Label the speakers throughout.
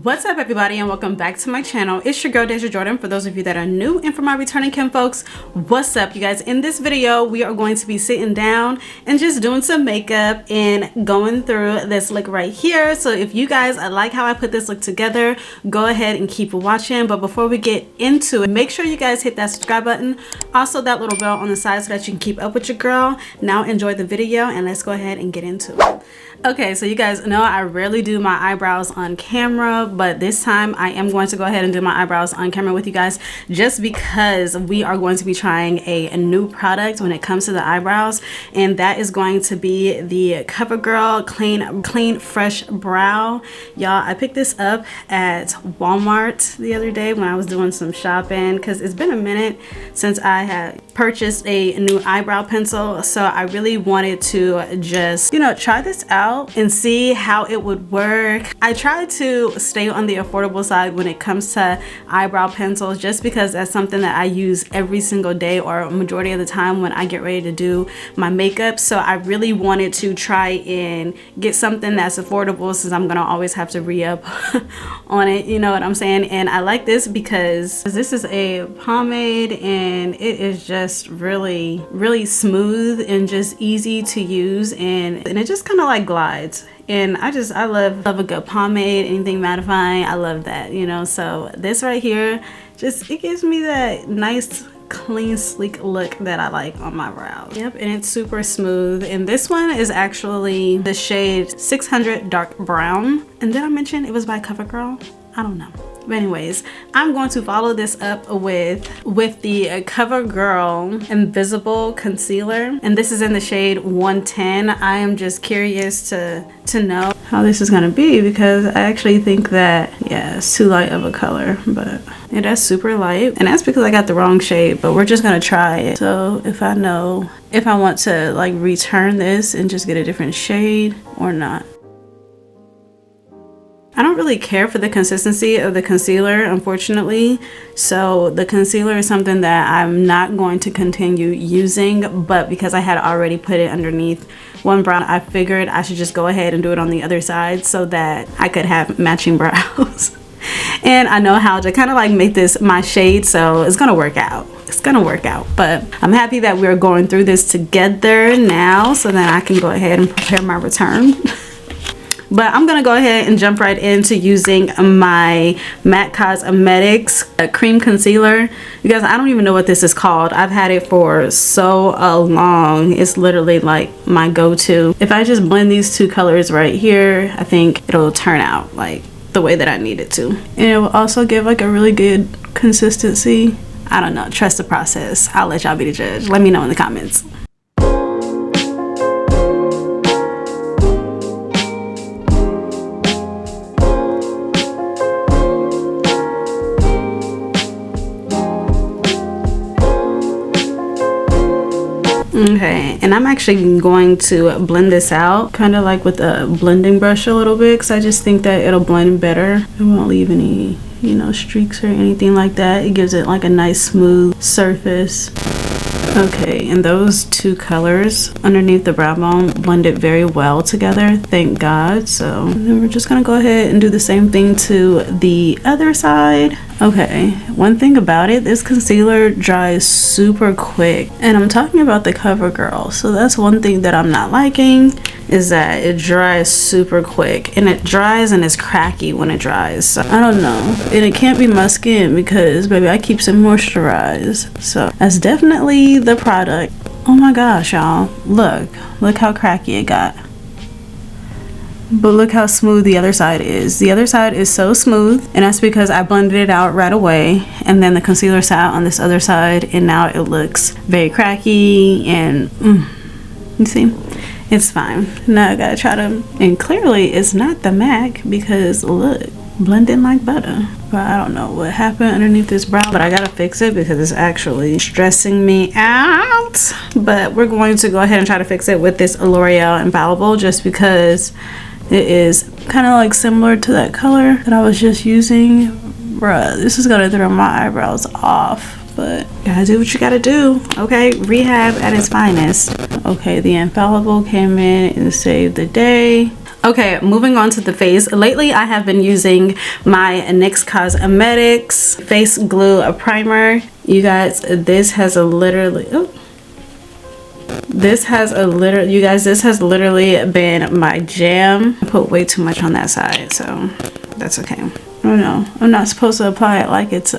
Speaker 1: What's up, everybody, and welcome back to my channel. It's your girl Dazja Jordan. For those of you that are new, and for my returning kinfolks, what's up, you guys? In this video we are going to be sitting down and just doing some makeup and going through this look right here. So if you guys like how I put this look together, go ahead and keep watching. But before we get into it, make sure you guys hit that subscribe button, also that little bell on the side, so that you can keep up with your girl. Now enjoy the video and let's go ahead and get into it. Okay, so you guys know I rarely do my eyebrows on camera, but this time I am going to go ahead and do my eyebrows on camera with you guys, just because we are going to be trying a new product when it comes to the eyebrows, and that is going to be the Covergirl Clean Fresh Brow. Y'all, I picked this up at Walmart the other day when I was doing some shopping, because it's been a minute since I had purchased a new eyebrow pencil, so I really wanted to just, try this out and see how it would work. I try to stay on the affordable side when it comes to eyebrow pencils, just because that's something that I use every single day, or a majority of the time when I get ready to do my makeup. So I really wanted to try and get something that's affordable, since I'm gonna always have to re-up on it, you know what I'm saying? And I like this because this is a pomade and it is just really smooth and just easy to use, and it just kind of like glides. And I love a good pomade, anything mattifying. I love that, so this right here, it gives me that nice clean sleek look that I like on my brows. Yep, and it's super smooth. And this one is actually the shade 600 Dark Brown. And did I mention it was by Covergirl? I don't know. But anyways, I'm going to follow this up with the Covergirl Invisible concealer, and this is in the shade 110. I am just curious to know how this is going to be, because I actually think that, yeah, it's too light of a color, but it is super light, and that's because I got the wrong shade, but we're just going to try it. So if I want to like return this and just get a different shade or not. I don't really care for the consistency of the concealer, unfortunately, so the concealer is something that I'm not going to continue using, but because I had already put it underneath one brow, I figured I should just go ahead and do it on the other side so that I could have matching brows. And I know how to kind of like make this my shade, so it's gonna work out. It's gonna work out. But I'm happy that we're going through this together now, so that I can go ahead and prepare my return. But I'm gonna go ahead and jump right into using my MAC Cosmetics cream concealer. You guys, I don't even know what this is called. I've had it for so long. It's literally like my go-to. If I just blend these two colors right here, I think it'll turn out like the way that I need it to. And it will also give like a really good consistency. I don't know, trust the process. I'll let y'all be the judge. Let me know in the comments. Okay, and I'm actually going to blend this out kind of like with a blending brush a little bit, because I just think that it'll blend better. It won't leave any, streaks or anything like that. It gives it like a nice smooth surface. Okay, and those two colors underneath the brow bone blended very well together, thank God. So then we're just gonna go ahead and do the same thing to the other side. Okay, one thing about it, this concealer dries super quick, and I'm talking about the Covergirl, so that's one thing that I'm not liking, is that it dries super quick, and it dries and it's cracky when it dries. So I don't know, and it can't be my skin because baby, I keep some moisturized, so that's definitely the product. Oh my gosh, y'all, look how cracky it got. But look how smooth the other side is. The other side is so smooth, and that's because I blended it out right away, and then the concealer sat on this other side, and now it looks very cracky, and you see, it's fine. Now I gotta try to, and clearly it's not the MAC, because look, blending like butter. But I don't know what happened underneath this brow, but I gotta fix it because it's actually stressing me out. But we're going to go ahead and try to fix it with this L'Oreal Infallible, just because it is kind of like similar to that color that I was just using. Bruh, this is gonna throw my eyebrows off, but you gotta do what you gotta do, okay? Rehab at its finest. Okay, the Infallible came in and saved the day. Okay, moving on to the face. Lately I have been using my NYX Cosmetics face glue primer. You guys, this has literally been my jam. I put way too much on that side, so that's okay. I don't know, I'm not supposed to apply it like it's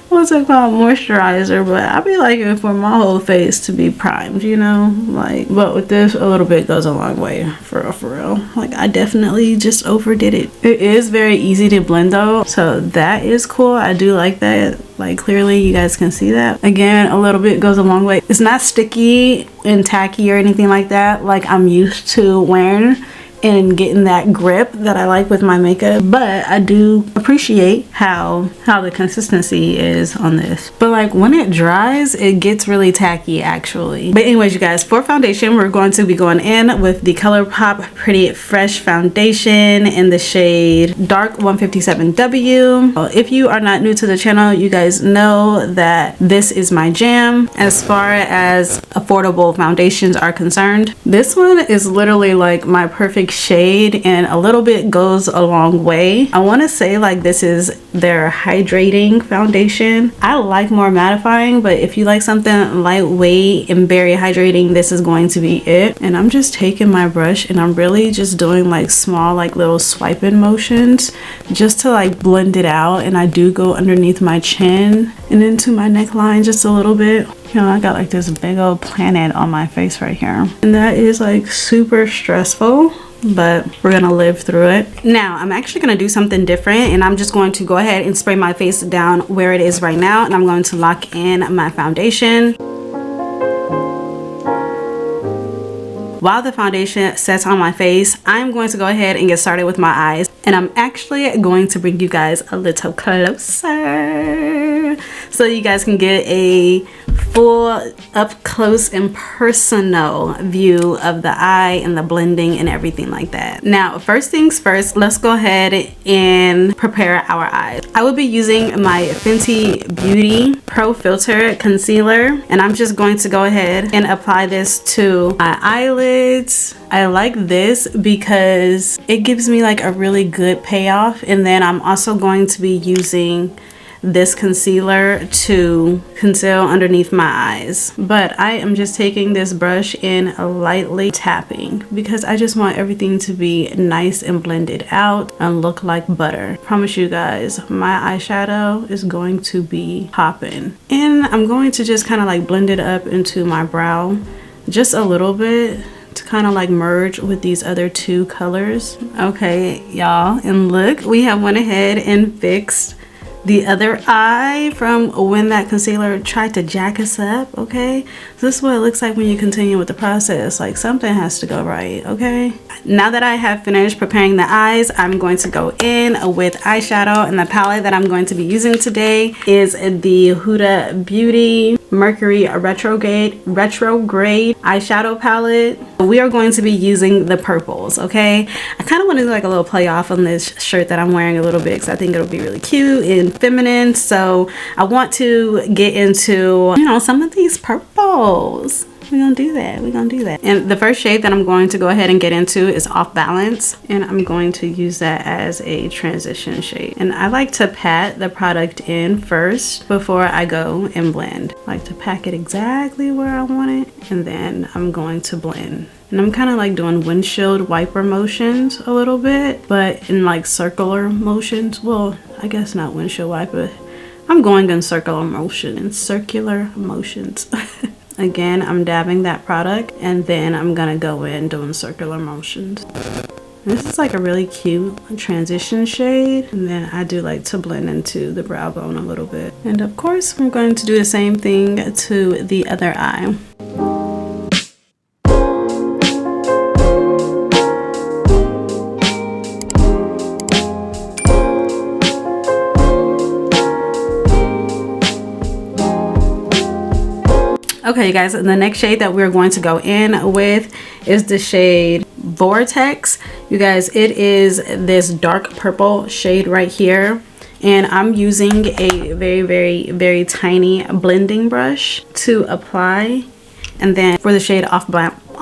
Speaker 1: what's it called, moisturizer, but I be liking for my whole face to be primed, you know, like, but with this a little bit goes a long way, for real. Like, I definitely just overdid it. It is very easy to blend though, so that is cool. I do like that. Like, clearly you guys can see that. Again, a little bit goes a long way. It's not sticky and tacky or anything like that like I'm used to wearing and getting that grip that I like with my makeup, but I do appreciate how the consistency is on this. But like when it dries, it gets really tacky actually. But anyways, you guys, for foundation, we're going to be going in with the Colourpop Pretty Fresh Foundation in the shade Dark 157W. If you are not new to the channel, you guys know that this is my jam as far as affordable foundations are concerned. This one is literally like my perfect shade, and a little bit goes a long way. I want to say like this is their hydrating foundation. I like more mattifying, but if you like something lightweight and very hydrating, this is going to be it. And I'm just taking my brush and I'm really just doing like small like little swiping motions just to like blend it out. And I do go underneath my chin and into my neckline just a little bit. You know, I got like this big old planet on my face right here, and that is like super stressful, but we're gonna live through it. Now I'm actually gonna do something different, and I'm just going to go ahead and spray my face down where it is right now, and I'm going to lock in my foundation. While the foundation sets on my face, I'm going to go ahead and get started with my eyes, and I'm actually going to bring you guys a little closer so you guys can get a full up close and personal view of the eye and the blending and everything like that. Now, first things first, let's go ahead and prepare our eyes. I will be using my Fenty Beauty Pro Filter Concealer, and I'm just going to go ahead and apply this to my eyelids. I like this because it gives me like a really good payoff, and then I'm also going to be using this concealer to conceal underneath my eyes. But I am just taking this brush and lightly tapping because I just want everything to be nice and blended out and look like butter. I promise you guys, my eyeshadow is going to be popping. And I'm going to just kind of like blend it up into my brow just a little bit to kind of like merge with these other two colors. Okay, y'all, and look, we have went ahead and fixed the other eye from when that concealer tried to jack us up. Okay, so this is what it looks like when you continue with the process. Like, something has to go right. Okay, now that I have finished preparing the eyes, I'm going to go in with eyeshadow, and the palette that I'm going to be using today is the Huda Beauty Mercury Retrograde eyeshadow palette. We are going to be using the purples. Okay, I kind of want to do like a little play off on this shirt that I'm wearing a little bit because I think it'll be really cute and feminine, so I want to get into, you know, some of these purples. We're gonna do that. And the first shade that I'm going to go ahead and get into is Off Balance, and I'm going to use that as a transition shade. And I like to pat the product in first before I go and blend. I like to pack it exactly where I want it, and then I'm going to blend. And I'm kind of like doing windshield wiper motions a little bit, but in like circular motions. Well, I guess not windshield wiper. I'm going in circular motions. Again, I'm dabbing that product, and then I'm gonna go in doing circular motions. This is like a really cute transition shade, and then I do like to blend into the brow bone a little bit. And of course, I'm going to do the same thing to the other eye. Okay, you guys, the next shade that we're going to go in with is the shade Vortex. You guys, it is this dark purple shade right here, and I'm using a very tiny blending brush to apply. And then for the shade Off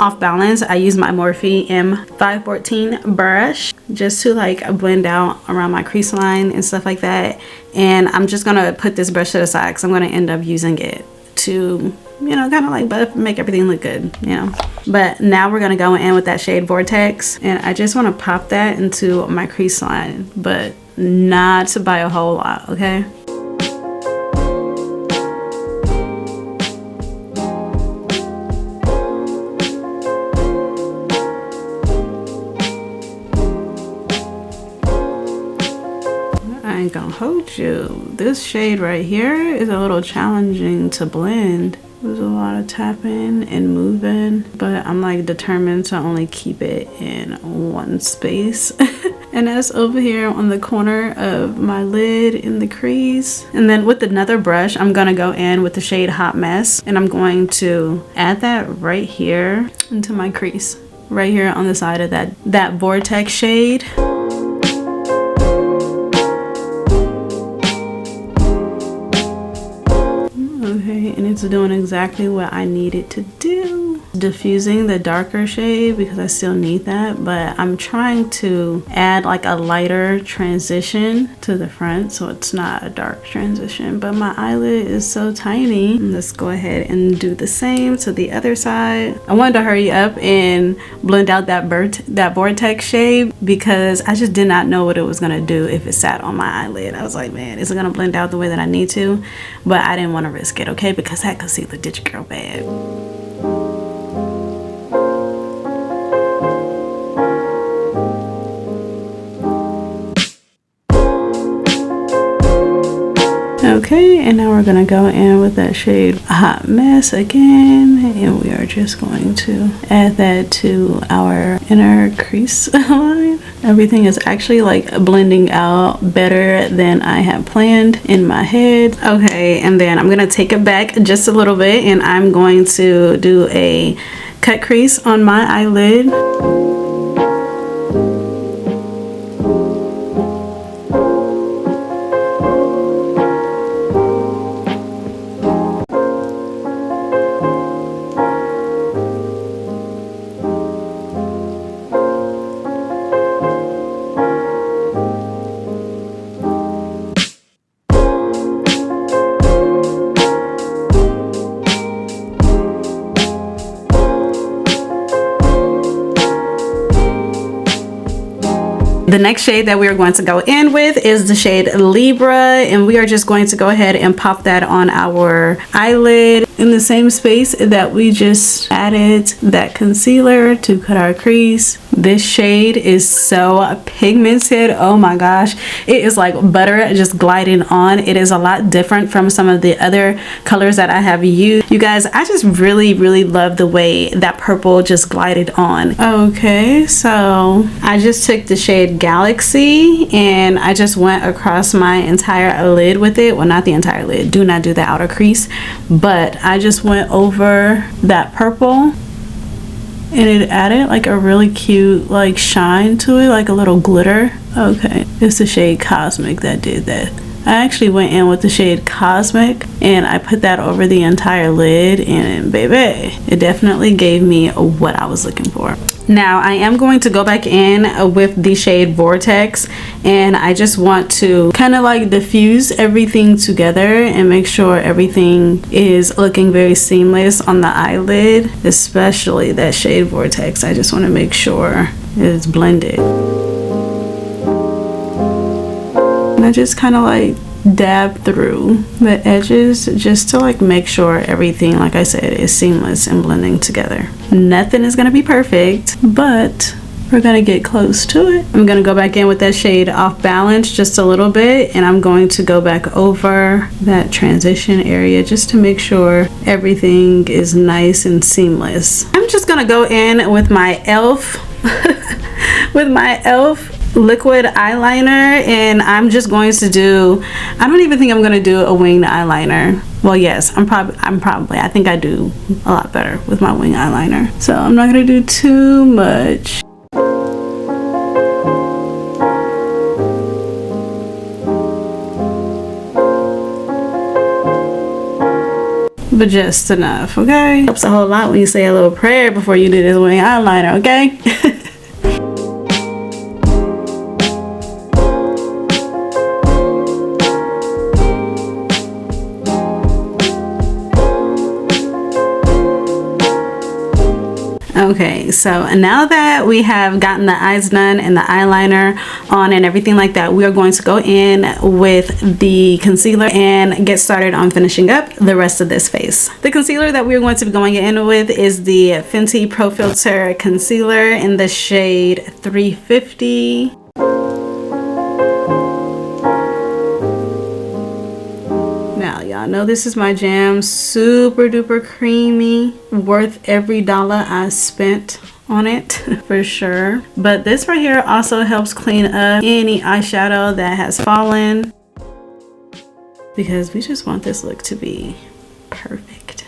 Speaker 1: off balance, I use my Morphe M514 brush just to like blend out around my crease line and stuff like that. And I'm just gonna put this brush to the side because I'm gonna end up using it to, you know, kind of like make everything look good, you know. But now we're gonna go in with that shade Vortex, and I just want to pop that into my crease line, but not by a whole lot, okay? I ain't gonna hold you. This shade right here is a little challenging to blend. There's a lot of tapping and moving, but I'm like determined to only keep it in one space. And that's over here on the corner of my lid in the crease. And then with another brush, I'm gonna go in with the shade Hot Mess, and I'm going to add that right here into my crease, right here on the side of that Vortex shade. Okay, and it's doing exactly what I need it to do. Diffusing the darker shade because I still need that, but I'm trying to add like a lighter transition to the front so it's not a dark transition, but my eyelid is so tiny. Let's go ahead and do the same to the other side. I wanted to hurry up and blend out that Vortex shade because I just did not know what it was gonna do if it sat on my eyelid. I was like, man, is it gonna blend out the way that I need to? But I didn't want to risk it, okay, because that concealer did your girl bad. Okay, and now we're gonna go in with that shade Hot Mess again, and we are just going to add that to our inner crease line. Everything is actually like blending out better than I had planned in my head. Okay, and then I'm gonna take it back just a little bit, and I'm going to do a cut crease on my eyelid. The next shade that we are going to go in with is the shade Libra, and we are just going to go ahead and pop that on our eyelid in the same space that we just added that concealer to cut our crease. This shade is so pigmented. Oh my gosh, it is like butter just gliding on. It is a lot different from some of the other colors that I have used. You guys, I just really love the way that purple just glided on. Okay, so I just took the shade Galaxy and I just went across my entire lid with it. Well, not the entire lid, do not do the outer crease, but I just went over that purple and it added like a really cute like shine to it, like a little glitter. Okay, it's the shade Cosmic that did that. I actually went in with the shade Cosmic and I put that over the entire lid, and baby, it definitely gave me what I was looking for. Now I am going to go back in with the shade Vortex, and I just want to kind of like diffuse everything together and make sure everything is looking very seamless on the eyelid, especially that shade Vortex. I just want to make sure it's blended. And I just kind of like dab through the edges just to like make sure everything, like I said, is seamless and blending together. Nothing is gonna be perfect, but we're gonna get close to it. I'm gonna go back in with that shade Off Balance just a little bit, and I'm going to go back over that transition area just to make sure everything is nice and seamless. I'm just gonna go in with my e.l.f. with my e.l.f. liquid eyeliner, and I'm just going to do, I don't even think I'm going to do a winged eyeliner. Well, yes, I think I do a lot better with my wing eyeliner, so I'm not going to do too much. but just enough, okay? Helps a whole lot when you say a little prayer before you do this wing eyeliner, okay? Okay, so now that we have gotten the eyes done and the eyeliner on and everything like that, we are going to go in with the concealer and get started on finishing up the rest of this face. The concealer that we're going to be going in with is the Fenty Pro Filter Concealer in the shade 350. Y'all know this is my jam. Super duper creamy, worth every dollar I spent on it for sure. But this right here also helps clean up any eyeshadow that has fallen, because we just want this look to be perfect.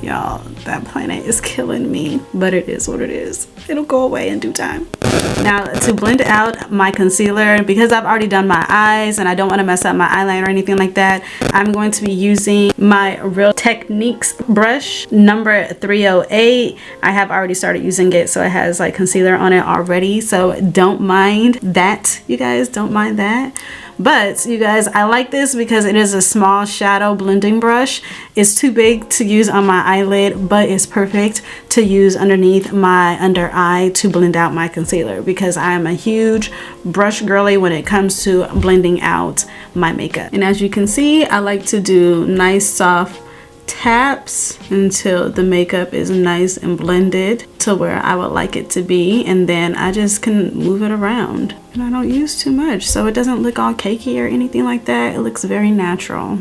Speaker 1: Y'all, that planet is killing me, but it is what it is. It'll go away in due time. Now, to blend out my concealer, because I've already done my eyes and I don't want to mess up my eyeliner or anything like that, I'm going to be using my Real Techniques brush number 308. I have already started using it, so it has like concealer on it already, so don't mind that, you guys, don't mind that. But you guys, I like this because it is a small shadow blending brush. It's too big to use on my eyelid, but it's perfect to use underneath my under eye to blend out my concealer, because I am a huge brush girly when it comes to blending out my makeup. And as you can see, I like to do nice soft taps until the makeup is nice and blended to where I would like it to be, and then I just can move it around, and I don't use too much so it doesn't look all cakey or anything like that. It looks very natural.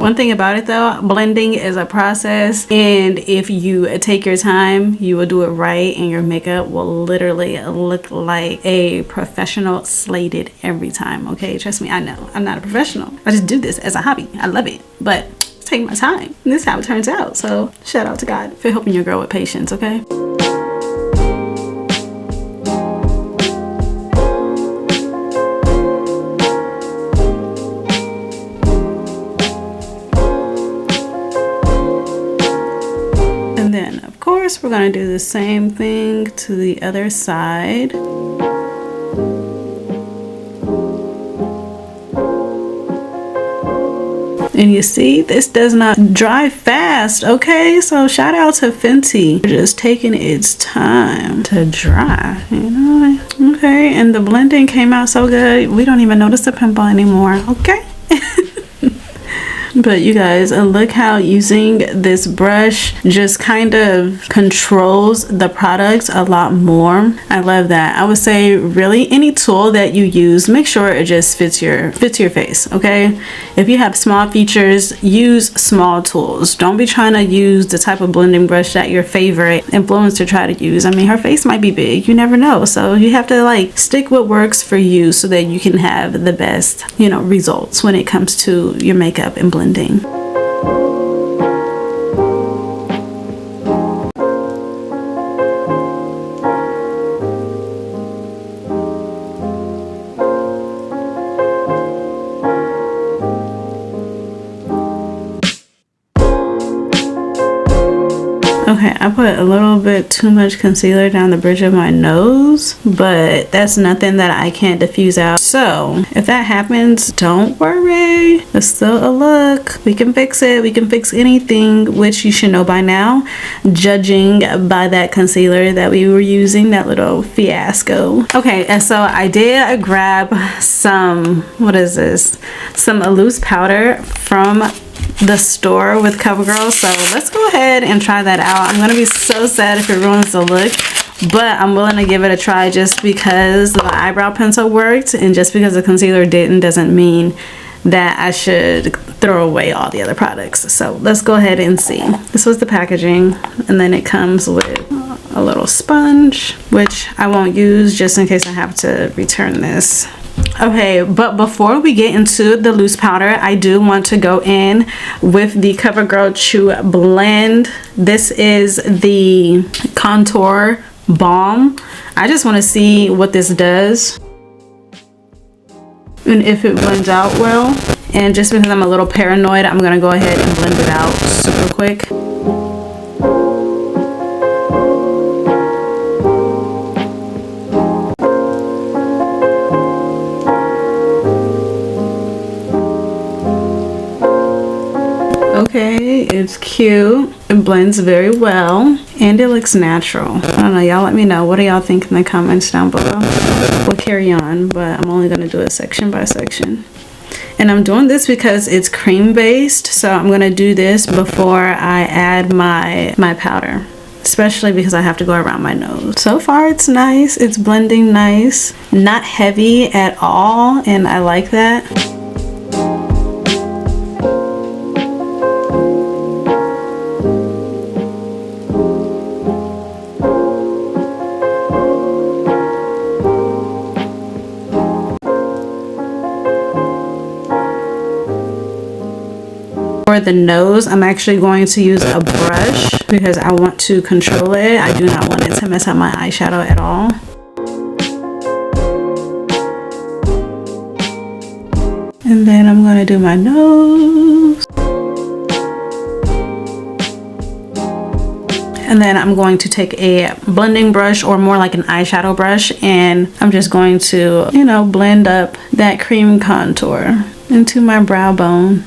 Speaker 1: One thing about it though, blending is a process, and if you take your time, you will do it right, and your makeup will literally look like a professional slated every time, okay? Trust me, I know. I'm not a professional. I just do this as a hobby. I love it, but take my time. And this is how it turns out. So shout out to God for helping your girl with patience, okay? And then of course we're going to do the same thing to the other side. And you see, this does not dry fast, okay? So shout out to Fenty for just taking its time to dry, you know? Okay, and the blending came out so good, we don't even notice the pimple anymore, okay? But you guys, look how using this brush just kind of controls the product a lot more. I love that. I would say really any tool that you use, make sure it just fits your face, okay? If you have small features, use small tools. Don't be trying to use the type of blending brush that your favorite influencer try to use. I mean, her face might be big, you never know. So you have to like stick what works for you so that you can have the best, you know, results when it comes to your makeup and blending. Okay, I put a little bit too much concealer down the bridge of my nose, but that's nothing that I can't diffuse out. So if that happens, don't worry. It's still a look. We can fix it. We can fix anything, which you should know by now, judging by that concealer that we were using, that little fiasco. Okay, and so I did grab some, what is this? Some loose powder from the store with Covergirl, so let's go ahead and try that out. I'm gonna be so sad if it ruins the look, but I'm willing to give it a try just because the eyebrow pencil worked, and just because the concealer didn't doesn't mean that I should throw away all the other products. So let's go ahead and see. This was the packaging, and then it comes with a little sponge, which I won't use just in case I have to return this Okay, but before we get into the loose powder, I do want to go in with the Covergirl Chew Blend. This is the Contour Balm. I just want to see what this does and if it blends out well. And just because I'm a little paranoid, I'm gonna go ahead and blend it out super quick. Okay, it's cute. It blends very well and it looks natural. I don't know, y'all let me know. What do y'all think in the comments down below? We'll carry on, but I'm only gonna do it section by section. And I'm doing this because it's cream based, so I'm gonna do this before I add my powder, especially because I have to go around my nose. So far it's nice, it's blending nice, not heavy at all, and I like that. For the nose, I'm actually going to use a brush because I want to control it. I do not want it to mess up my eyeshadow at all. And then I'm going to do my nose. And then I'm going to take a blending brush, or more like an eyeshadow brush, and I'm just going to, you know, blend up that cream contour into my brow bone.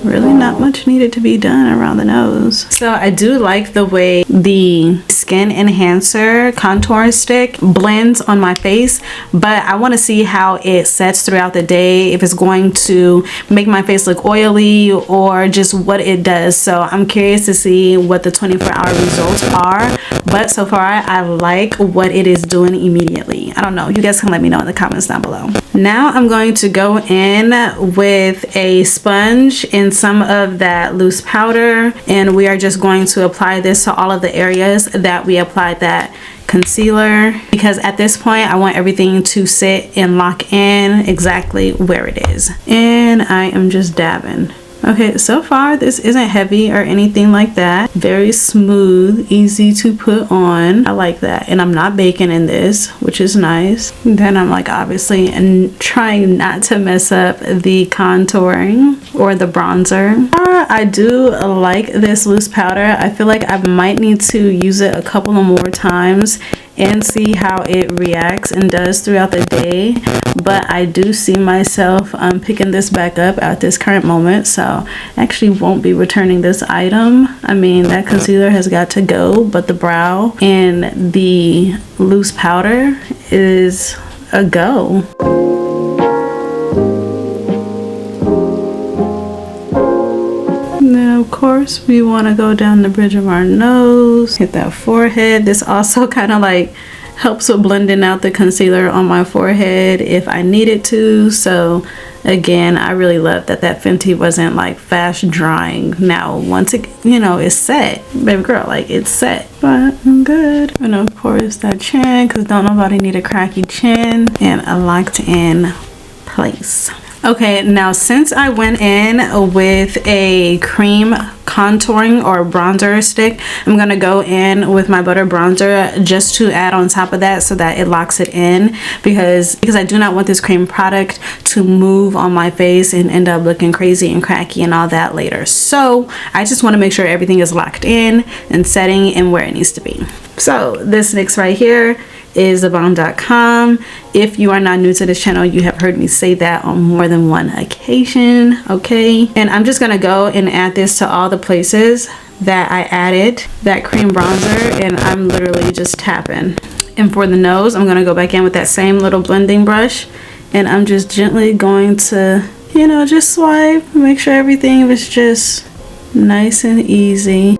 Speaker 1: Really not much needed to be done around the nose. So I do like the way the Skin Enhancer contour stick blends on my face, but I want to see how it sets throughout the day, if it's going to make my face look oily or just what it does. So I'm curious to see what the 24-hour results are, but so far I like what it is doing immediately. I don't know, you guys can let me know in the comments down below. Now I'm going to go in with a sponge and some of that loose powder, and we are just going to apply this to all of the areas that we applied that concealer, because at this point I want everything to sit and lock in exactly where it is. And I am just dabbing. Okay, so far this isn't heavy or anything like that. Very smooth, easy to put on. I like that. And I'm not baking in this, which is nice. Then I'm like obviously and trying not to mess up the contouring or the bronzer. I do like this loose powder. I feel like I might need to use it a couple of more times and see how it reacts and does throughout the day, but I do see myself picking this back up at this current moment, so I actually won't be returning this item. I mean, that concealer has got to go, but the brow and the loose powder is a go. Now, of course, we want to go down the bridge of our nose, hit that forehead. This also kind of like helps with blending out the concealer on my forehead if I needed to. So again, I really love that that Fenty wasn't like fast drying. Now, once it, you know, is set, baby girl, like it's set, but I'm good. And of course that chin, because don't nobody need a cracky chin, and a locked in place. Okay, now since I went in with a cream contouring or bronzer stick, I'm gonna go in with my butter bronzer just to add on top of that so that it locks it in, because I do not want this cream product to move on my face and end up looking crazy and cracky and all that later. So I just want to make sure everything is locked in and setting and where it needs to be. So this NYX right here is thebomb.com. If you are not new to this channel, you have heard me say that on more than one occasion, okay? And I'm just gonna go and add this to all the places that I added that cream bronzer, and I'm literally just tapping. And for the nose, I'm gonna go back in with that same little blending brush, and I'm just gently going to, you know, just swipe, make sure everything was just nice and easy.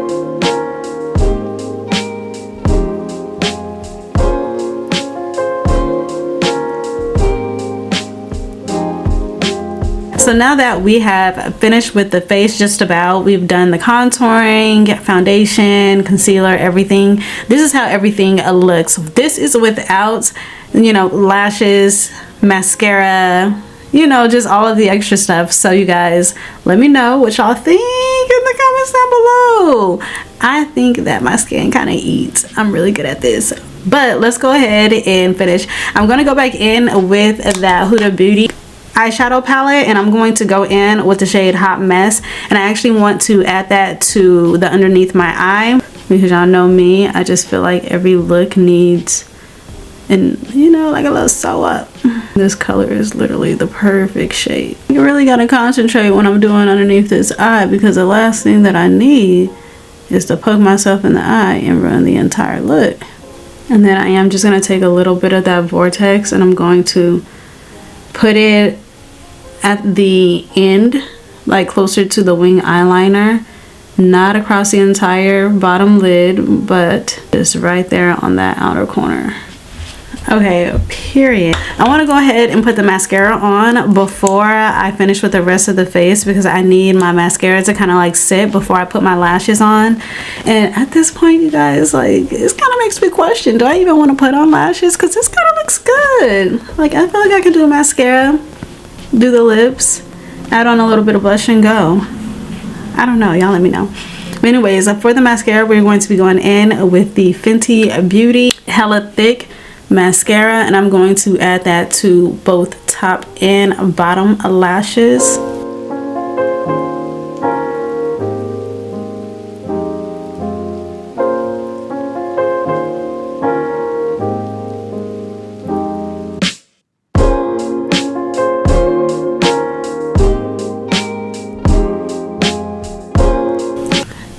Speaker 1: So now that we have finished with the face, just about, we've done the contouring, foundation, concealer, everything. This is how everything looks. This is without, you know, lashes, mascara, you know, just all of the extra stuff. So you guys, let me know what y'all think in the comments down below. I think that my skin kind of eats. I'm really good at this. But let's go ahead and finish. I'm going to go back in with that Huda Beauty eyeshadow palette, and I'm going to go in with the shade Hot Mess, and I actually want to add that to the underneath my eye, because y'all know me, I just feel like every look needs, and you know, like a little sew up. This color is literally the perfect shade. You really gotta concentrate when I'm doing underneath this eye, because the last thing that I need is to poke myself in the eye and ruin the entire look. And then I am just gonna take a little bit of that Vortex, and I'm going to put it at the end, like closer to the wing eyeliner, not across the entire bottom lid, but just right there on that outer corner. Okay, period. I want to go ahead and put the mascara on before I finish with the rest of the face, because I need my mascara to kind of like sit before I put my lashes on. And at this point, you guys, like, it kind of makes me question, do I even want to put on lashes? Because this kind of looks good. Like, I feel like I can do a mascara, do the lips, add on a little bit of blush, and go. I don't know, y'all let me know. But anyways, for the mascara, we're going to be going in with the Fenty Beauty Hella Thick mascara, and I'm going to add that to both top and bottom lashes.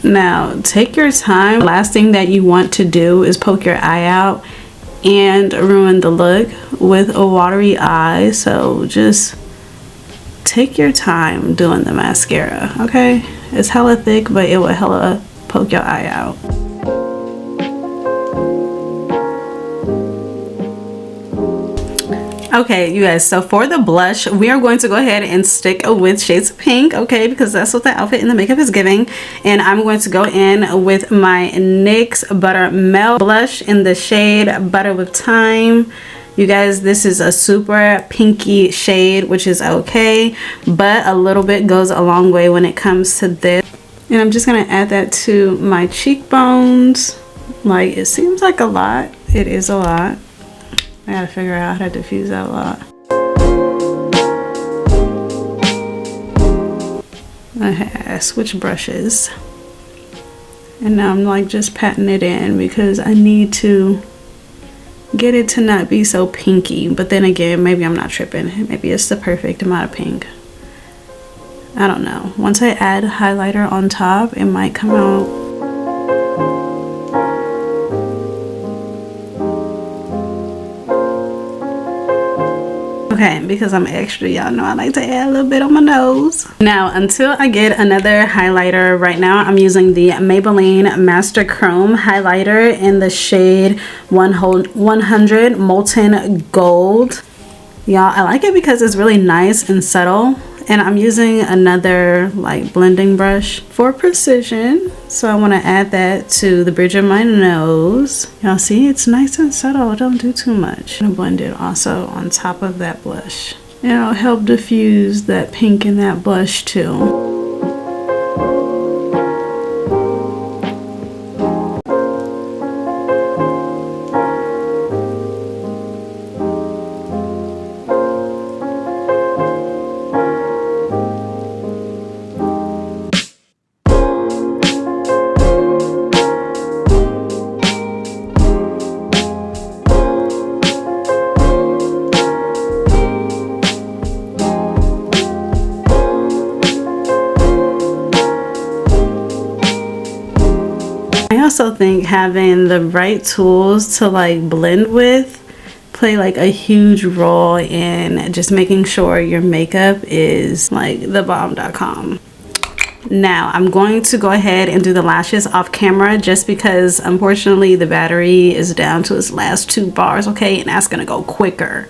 Speaker 1: Now take your time. Last thing that you want to do is poke your eye out and ruin the look with a watery eye. So just take your time doing the mascara, okay? It's hella thick, but it will hella poke your eye out. Okay, you guys, so for the blush, we are going to go ahead and stick with shades of pink, okay, because that's what the outfit and the makeup is giving. And I'm going to go in with my NYX Butter Melt blush in the shade Butter with Thyme. You guys, this is a super pinky shade, which is okay, but a little bit goes a long way when it comes to this. And I'm just gonna add that to my cheekbones. Like, it seems like a lot. It is a lot. I gotta figure out how to diffuse that a lot. Okay, I switch brushes. And now I'm like just patting it in, because I need to get it to not be so pinky. But then again, maybe I'm not tripping. Maybe it's the perfect amount of pink. I don't know. Once I add highlighter on top, it might come out. Okay, because I'm extra, y'all know I like to add a little bit on my nose. Now, until I get another highlighter, right now I'm using the Maybelline Master Chrome highlighter in the shade 100 Molten Gold. Y'all, I like it because it's really nice and subtle. And I'm using another like blending brush for precision. So I want to add that to the bridge of my nose. Y'all see, it's nice and subtle. Don't do too much. I'm gonna blend it also on top of that blush. And it'll help diffuse that pink in that blush too. I also think having the right tools to like blend with play like a huge role in just making sure your makeup is like the bomb.com. Now I'm going to go ahead and do the lashes off camera, just because unfortunately the battery is down to its last 2 bars, okay, and that's gonna go quicker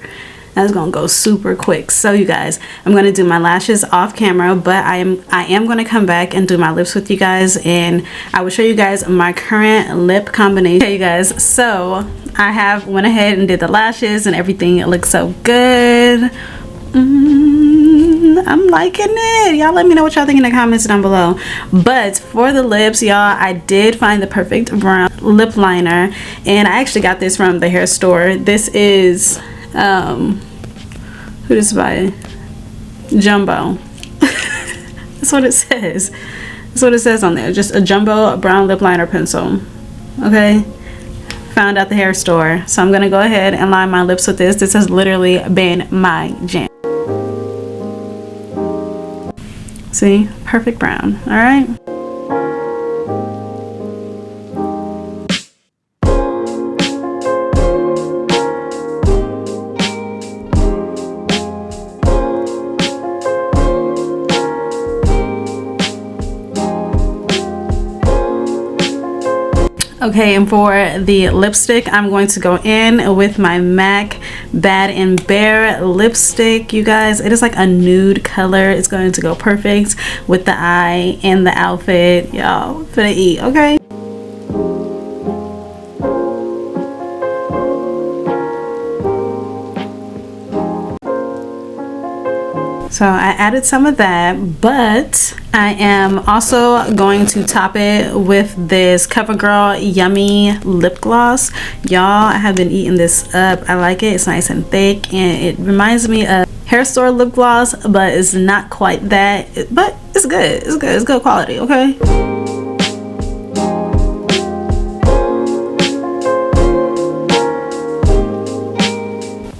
Speaker 1: That's gonna go super quick. So you guys, I'm gonna do my lashes off camera, but I am gonna come back and do my lips with you guys, and I will show you guys my current lip combination. Okay, you guys, so I have went ahead and did the lashes and everything. It looks so good. I'm liking it. Y'all let me know what y'all think in the comments down below. But for the lips, y'all, I did find the perfect brown lip liner, and I actually got this from the hair store. This is who this by? Jumbo. That's what it says. That's what it says on there. Just a jumbo brown lip liner pencil. Okay, found at the hair store. So I'm gonna go ahead and line my lips with this. This has literally been my jam. See, perfect brown. All right. Okay, and for the lipstick, I'm going to go in with my MAC Bad and Bare lipstick. You guys, it is like a nude color. It's going to go perfect with the eye and the outfit. Y'all finna eat, okay? So I added some of that, but I am also going to top it with this Covergirl Yummy Lip Gloss. Y'all, I have been eating this up. I like it. It's nice and thick, and it reminds me of hair store lip gloss, but it's not quite that. But it's good. It's good. It's good quality, okay?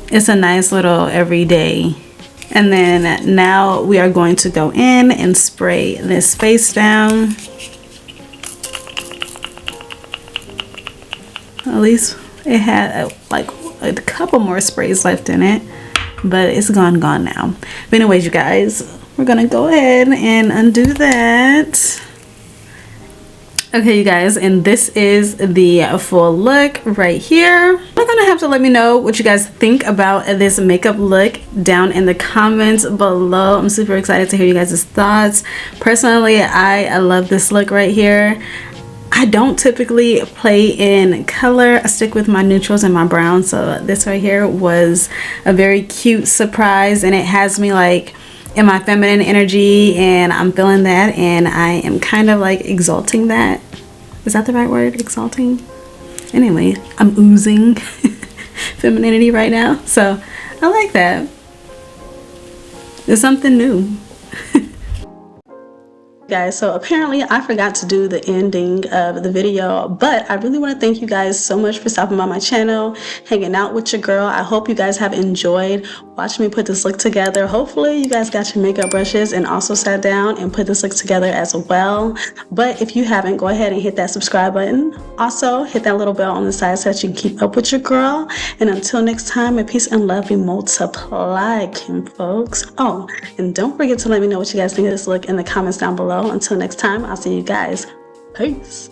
Speaker 1: It's a nice little everyday. And then now we are going to go in and spray this face down. At least it had like a couple more sprays left in it, but it's gone now. But anyways, you guys, we're gonna go ahead and undo that. Okay, you guys, and this is the full look right here. You're gonna have to let me know what you guys think about this makeup look down in the comments below. I'm super excited to hear you guys' thoughts. Personally, I love this look right here. I don't typically play in color. I stick with my neutrals and my browns, so this right here was a very cute surprise, and it has me like in my feminine energy, and I'm feeling that, and I am kind of like exalting that. Is that the right word? Exalting? Anyway, I'm oozing femininity right now, so I like that. It's something new. Guys, so apparently I forgot to do the ending of the video, but I really want to thank you guys so much for stopping by my channel, hanging out with your girl. I hope you guys have enjoyed watching me put this look together. Hopefully you guys got your makeup brushes and also sat down and put this look together as well. But if you haven't, go ahead and hit that subscribe button. Also hit that little bell on the side so that you can keep up with your girl. And until next time, may peace and love be multiply, Kinfolks. Oh, and don't forget to let me know what you guys think of this look in the comments down below. Until next time, I'll see you guys. Peace.